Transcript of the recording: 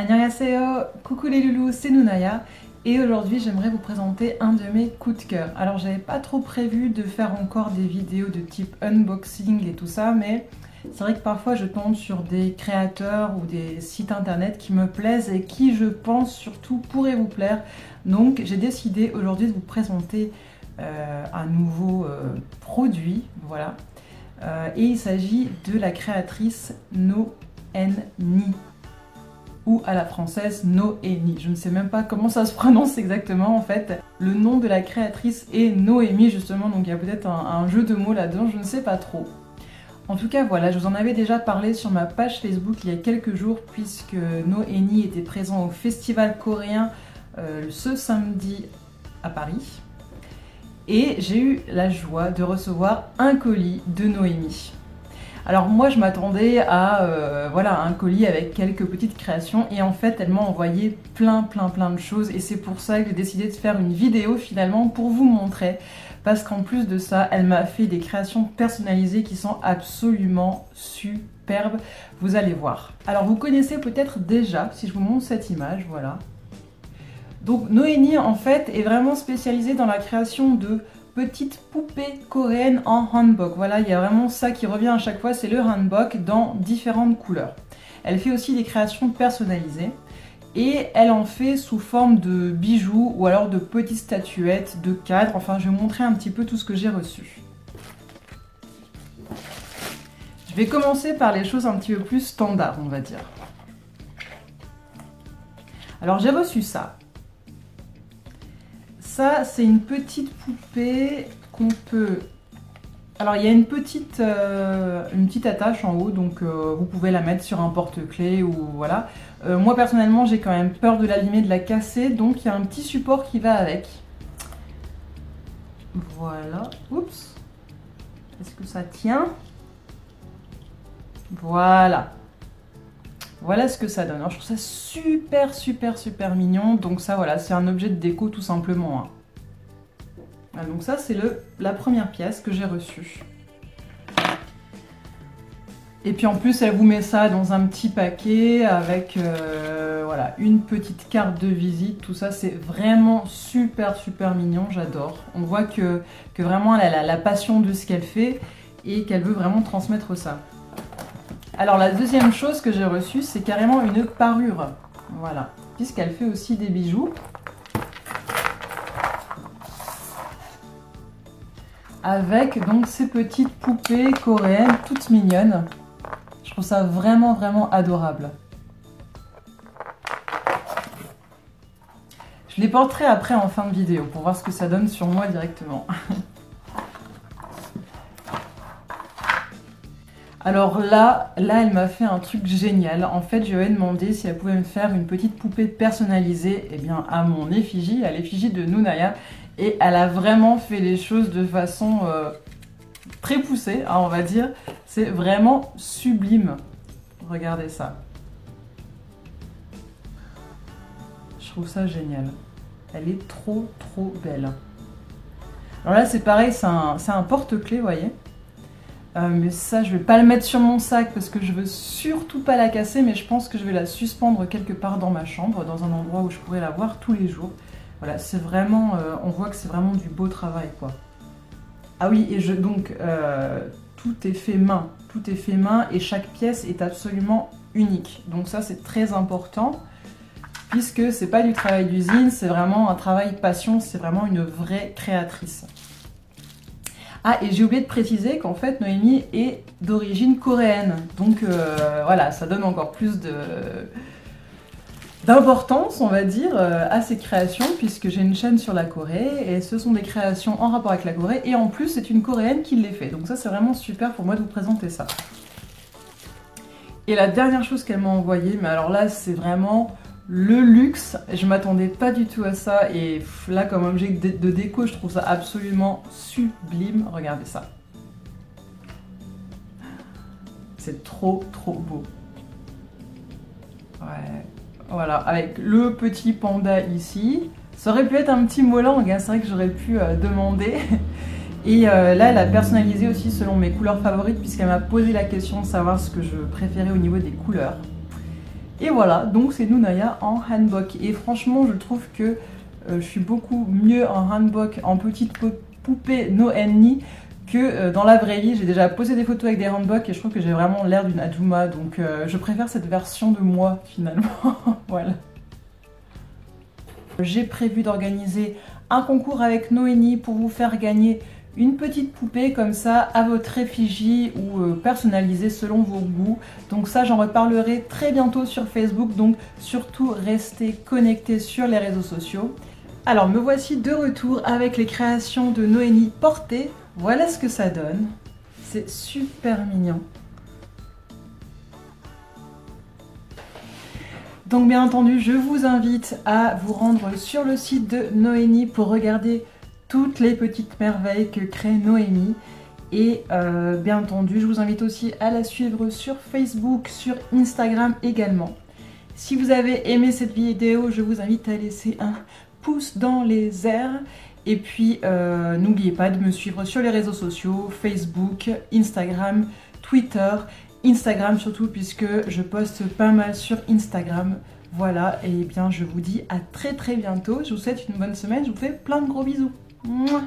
Annyeonghaseyo, coucou les loulous, c'est Nounaya et aujourd'hui j'aimerais vous présenter un de mes coups de cœur. Alors j'avais pas trop prévu de faire encore des vidéos de type unboxing et tout ça, mais c'est vrai que parfois je tombe sur des créateurs ou des sites internet qui me plaisent et qui je pense surtout pourraient vous plaire. Donc j'ai décidé aujourd'hui de vous présenter un nouveau produit, voilà. Et il s'agit de la créatrice Noénie, ou à la française Noénie. Je ne sais même pas comment ça se prononce exactement en fait. Le nom de la créatrice est Noémie justement, donc il y a peut-être un jeu de mots là-dedans, je ne sais pas trop. En tout cas voilà, je vous en avais déjà parlé sur ma page Facebook il y a quelques jours puisque Noénie était présent au festival coréen ce samedi à Paris. Et j'ai eu la joie de recevoir un colis de Noémie. Alors moi je m'attendais à voilà, un colis avec quelques petites créations et en fait elle m'a envoyé plein de choses et c'est pour ça que j'ai décidé de faire une vidéo finalement pour vous montrer, parce qu'en plus de ça elle m'a fait des créations personnalisées qui sont absolument superbes, vous allez voir. Alors vous connaissez peut-être déjà, si je vous montre cette image, voilà. Donc Noénie en fait est vraiment spécialisée dans la création de petites poupées coréennes en hanbok. Voilà, il y a vraiment ça qui revient à chaque fois, c'est le hanbok dans différentes couleurs. Elle fait aussi des créations personnalisées et elle en fait sous forme de bijoux ou alors de petites statuettes, de cadres. Enfin, je vais vous montrer un petit peu tout ce que j'ai reçu. Je vais commencer par les choses un petit peu plus standards, on va dire. Alors j'ai reçu ça. Ça, c'est une petite poupée qu'on peut... Alors, il y a une petite attache en haut, donc vous pouvez la mettre sur un porte-clés ou voilà. Moi, personnellement, j'ai quand même peur de l'abîmer, de la casser, donc il y a un petit support qui va avec. Voilà. Oups. Est-ce que ça tient? Voilà. Voilà ce que ça donne. Alors, je trouve ça super mignon. Donc ça, voilà, c'est un objet de déco tout simplement. Voilà, donc ça, c'est la première pièce que j'ai reçue. Et puis en plus, elle vous met ça dans un petit paquet avec voilà, une petite carte de visite. Tout ça, c'est vraiment super mignon. J'adore. On voit que vraiment, elle a la passion de ce qu'elle fait et qu'elle veut vraiment transmettre ça. Alors la deuxième chose que j'ai reçue, c'est carrément une parure, voilà, puisqu'elle fait aussi des bijoux. Avec donc ces petites poupées coréennes toutes mignonnes. Je trouve ça vraiment adorable. Je les porterai après en fin de vidéo pour voir ce que ça donne sur moi directement. Alors là, elle m'a fait un truc génial. En fait, je lui ai demandé si elle pouvait me faire une petite poupée personnalisée, eh bien, à mon effigie, à l'effigie de Nounaya. Et elle a vraiment fait les choses de façon très poussée, hein, on va dire. C'est vraiment sublime. Regardez ça. Je trouve ça génial. Elle est trop belle. Alors là, c'est pareil, c'est un porte-clés, vous voyez. Mais ça, je vais pas le mettre sur mon sac parce que je veux surtout pas la casser, mais je pense que je vais la suspendre quelque part dans ma chambre, dans un endroit où je pourrais la voir tous les jours. Voilà, c'est vraiment, on voit que c'est vraiment du beau travail, quoi. Ah oui, et donc, tout est fait main, et chaque pièce est absolument unique. Donc ça, c'est très important, puisque c'est pas du travail d'usine, c'est vraiment un travail passion, c'est vraiment une vraie créatrice. Ah, et j'ai oublié de préciser qu'en fait, Noémie est d'origine coréenne. Donc voilà, ça donne encore plus d'importance, on va dire, à ces créations, puisque j'ai une chaîne sur la Corée, et ce sont des créations en rapport avec la Corée, et en plus, c'est une Coréenne qui les fait. Donc ça, c'est vraiment super pour moi de vous présenter ça. Et la dernière chose qu'elle m'a envoyée, mais alors là, c'est vraiment... le luxe, je m'attendais pas du tout à ça et là comme objet de déco je trouve ça absolument sublime, regardez ça. C'est trop beau. Ouais, voilà, avec le petit panda ici. Ça aurait pu être un petit molang, hein, c'est vrai que j'aurais pu demander. Et là elle a personnalisé aussi selon mes couleurs favorites puisqu'elle m'a posé la question de savoir ce que je préférais au niveau des couleurs. Et voilà, donc c'est Nounaya en hanbok. Et franchement, je trouve que je suis beaucoup mieux en hanbok, en petite poupée Noenni, que dans la vraie vie. J'ai déjà posé des photos avec des hanboks et je trouve que j'ai vraiment l'air d'une Ajuma. Donc je préfère cette version de moi finalement. Voilà. J'ai prévu d'organiser un concours avec Noénie pour vous faire gagner une petite poupée comme ça à votre effigie ou personnalisée selon vos goûts. Donc ça, j'en reparlerai très bientôt sur Facebook, donc surtout restez connectés sur les réseaux sociaux. Alors me voici de retour avec les créations de Noénie portées. Voilà ce que ça donne. C'est super mignon. Donc bien entendu, je vous invite à vous rendre sur le site de Noénie pour regarder toutes les petites merveilles que crée Noémie. Et bien entendu, je vous invite aussi à la suivre sur Facebook, sur Instagram également. Si vous avez aimé cette vidéo, je vous invite à laisser un pouce dans les airs. Et puis n'oubliez pas de me suivre sur les réseaux sociaux, Facebook, Instagram, Twitter. Instagram surtout puisque je poste pas mal sur Instagram. Voilà, et bien je vous dis à très bientôt. Je vous souhaite une bonne semaine, je vous fais plein de gros bisous. Mouah.